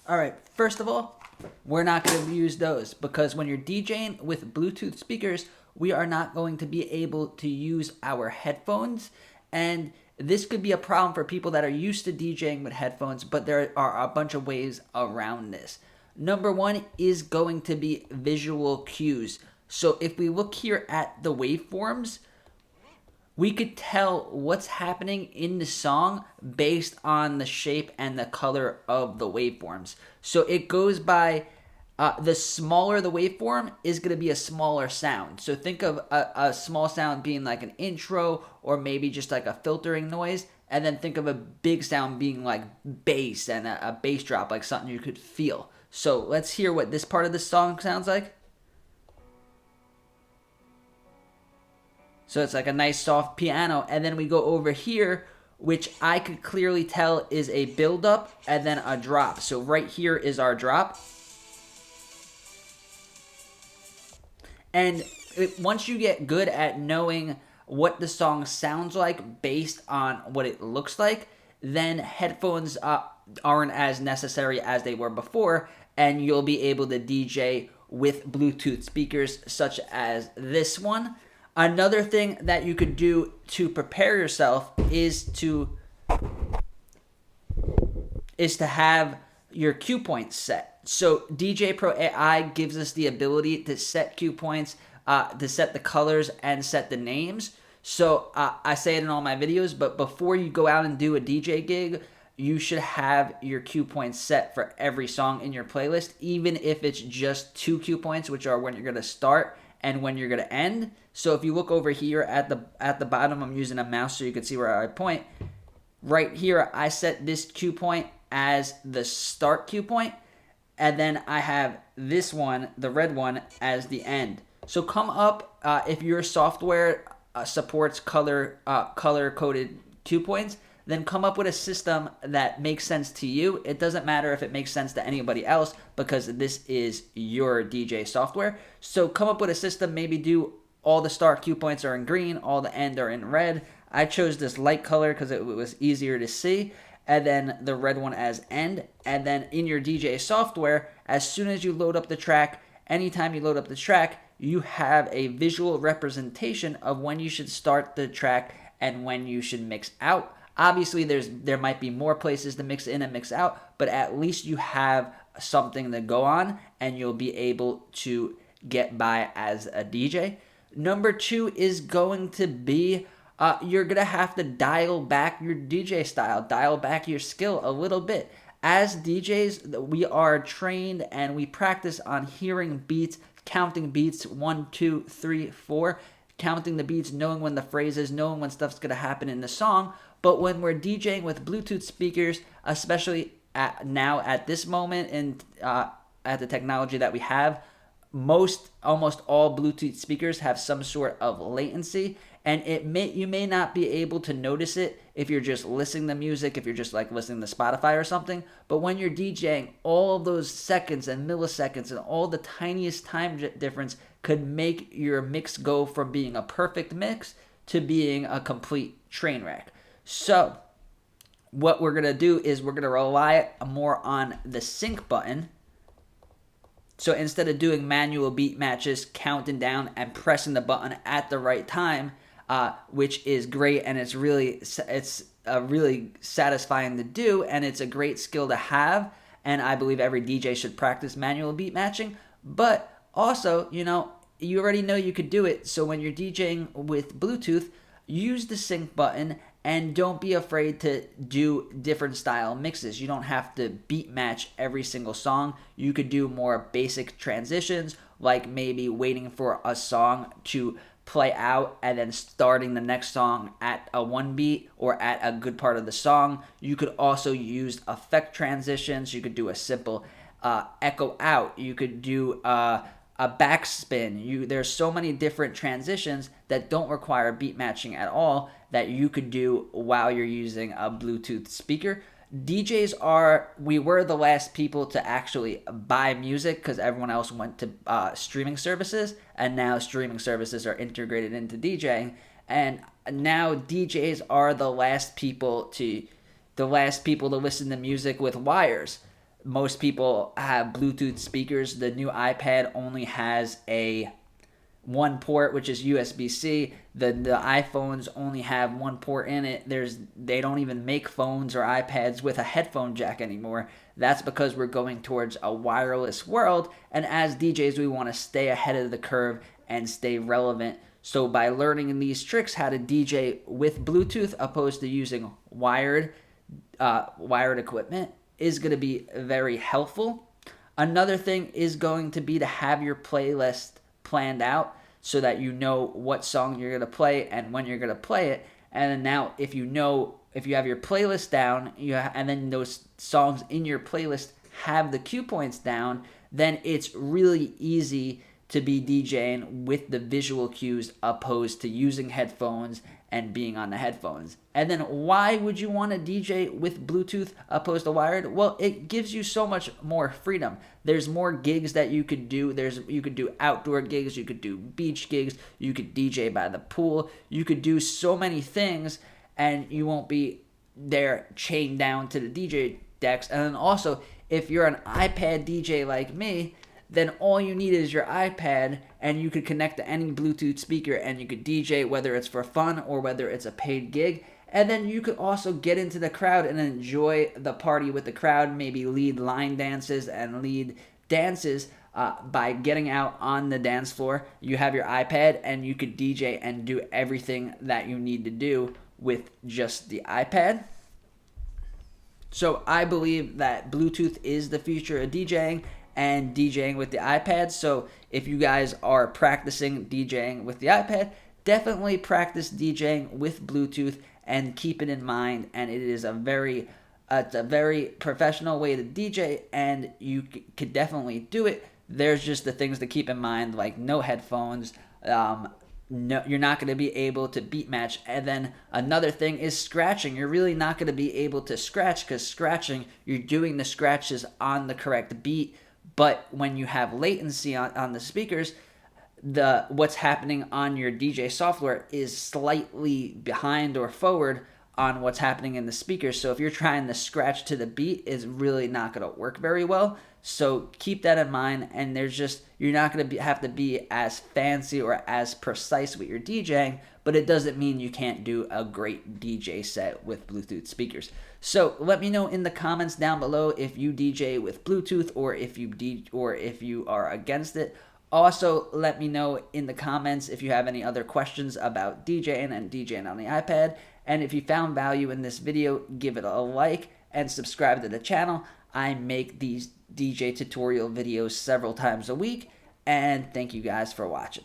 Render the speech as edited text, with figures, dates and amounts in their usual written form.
All right, first of all, we're not going to use those because when you're DJing with Bluetooth speakers, we are not going to be able to use our headphones. And this could be a problem for people that are used to DJing with headphones, but there are a bunch of ways around this. Number one is going to be visual cues. So if we look here at the waveforms, we could tell what's happening in the song based on the shape and the color of the waveforms. So it goes by the smaller the waveform is going to be a smaller sound. So think of a small sound being like an intro or maybe just like a filtering noise. And then think of a big sound being like bass and a bass drop, like something you could feel. So let's hear what this part of the song sounds like. So it's like a nice soft piano. And then we go over here, which I could clearly tell is a build-up and then a drop. So right here is our drop. And once you get good at knowing what the song sounds like based on what it looks like, then headphones aren't as necessary as they were before, and you'll be able to DJ with Bluetooth speakers such as this one. Another thing that you could do to prepare yourself is to have your cue points set. So DJ Pro AI gives us the ability to set cue points, to set the colors and set the names. So I say it in all my videos, but before you go out and do a DJ gig, you should have your cue points set for every song in your playlist, even if it's just 2 cue points, which are when you're going to start and when you're going to end. So if you look over here at the bottom, I'm using a mouse so you can see where I point. Right here, I set this cue point as the start cue point, and then I have this one, the red one, as the end. So come up, if your software supports color-coded cue points, then come up with a system that makes sense to you. It doesn't matter if it makes sense to anybody else because this is your DJ software. So come up with a system, maybe do all the start cue points are in green, all the end are in red. I chose this light color because it was easier to see, and then the red one as end. And then in your DJ software, as soon as you load up the track, anytime you load up the track, you have a visual representation of when you should start the track and when you should mix out. Obviously, there might be more places to mix in and mix out, but at least you have something to go on, and you'll be able to get by as a DJ. Number 2 is going to be you're going to have to dial back your DJ style, dial back your skill a little bit. As DJs, we are trained and we practice on hearing beats, counting beats, 1, 2, 3, 4, counting the beats, knowing when the phrase is, knowing when stuff's going to happen in the song. But when we're DJing with Bluetooth speakers, especially at this moment and at the technology that we have, almost all Bluetooth speakers have some sort of latency, and you may not be able to notice it if you're just listening to music, if you're just like listening to Spotify or something. But when you're DJing, all of those seconds and milliseconds and all the tiniest time difference could make your mix go from being a perfect mix to being a complete train wreck. So what we're going to do is we're going to rely more on the sync button. So instead of doing manual beat matches, counting down and pressing the button at the right time, which is great, and it's really satisfying to do, and it's a great skill to have, and I believe every DJ should practice manual beat matching. But also, you already know you could do it, so when you're DJing with Bluetooth, use the sync button and don't be afraid to do different style mixes. You don't have to beat match every single song. You could do more basic transitions, like maybe waiting for a song to play out and then starting the next song at a 1 beat or at a good part of the song. You could also use effect transitions. You could do a simple echo out. You could do a backspin. There's so many different transitions that don't require beat matching at all that you could do while you're using a Bluetooth speaker. We were the last people to actually buy music because everyone else went to streaming services, and now streaming services are integrated into DJing, and now DJs are the last people to listen to music with wires. most people have Bluetooth speakers. The new iPad only has a one port, which is USB-C. The iPhones only have one port in it. They don't even make phones or iPads with a headphone jack anymore. That's because we're going towards a wireless world, and as DJs, we want to stay ahead of the curve and stay relevant. So by learning these tricks, how to DJ with Bluetooth opposed to using wired equipment, is going to be very helpful. Another thing is going to be to have your playlist planned out so that you know what song you're going to play and when you're going to play it. And then now if you have your playlist down, and then those songs in your playlist have the cue points down, then it's really easy to be DJing with the visual cues opposed to using headphones and being on the headphones. And then why would you want to DJ with Bluetooth opposed to wired? Well, it gives you so much more freedom. There's more gigs that you could do. You could do outdoor gigs, you could do beach gigs, you could DJ by the pool, you could do so many things, and you won't be there chained down to the DJ decks. And then also, if you're an iPad DJ like me, then all you need is your iPad, and you could connect to any Bluetooth speaker and you could DJ, whether it's for fun or whether it's a paid gig. And then you could also get into the crowd and enjoy the party with the crowd, maybe lead line dances and lead dances by getting out on the dance floor. You have your iPad and you could DJ and do everything that you need to do with just the iPad. So I believe that Bluetooth is the future of DJing and DJing with the iPad. So if you guys are practicing DJing with the iPad, definitely practice DJing with Bluetooth and keep it in mind. And it is it's a very professional way to DJ, and you could definitely do it. There's just the things to keep in mind, like no headphones. No, you're not going to be able to beat match. And then another thing is scratching. You're really not going to be able to scratch, because scratching, you're doing the scratches on the correct beat. But when you have latency on the speakers, what's happening on your DJ software is slightly behind or forward on what's happening in the speakers. So if you're trying to scratch to the beat, it's really not going to work very well. So keep that in mind, and you're not going to have to be as fancy or as precise with your DJing, but it doesn't mean you can't do a great DJ set with Bluetooth speakers. So let me know in the comments down below if you DJ with Bluetooth or if you are against it. Also, let me know in the comments if you have any other questions about DJing and DJing on the iPad. And if you found value in this video, give it a like and subscribe to the channel. I make these DJ tutorial videos several times a week, and thank you guys for watching.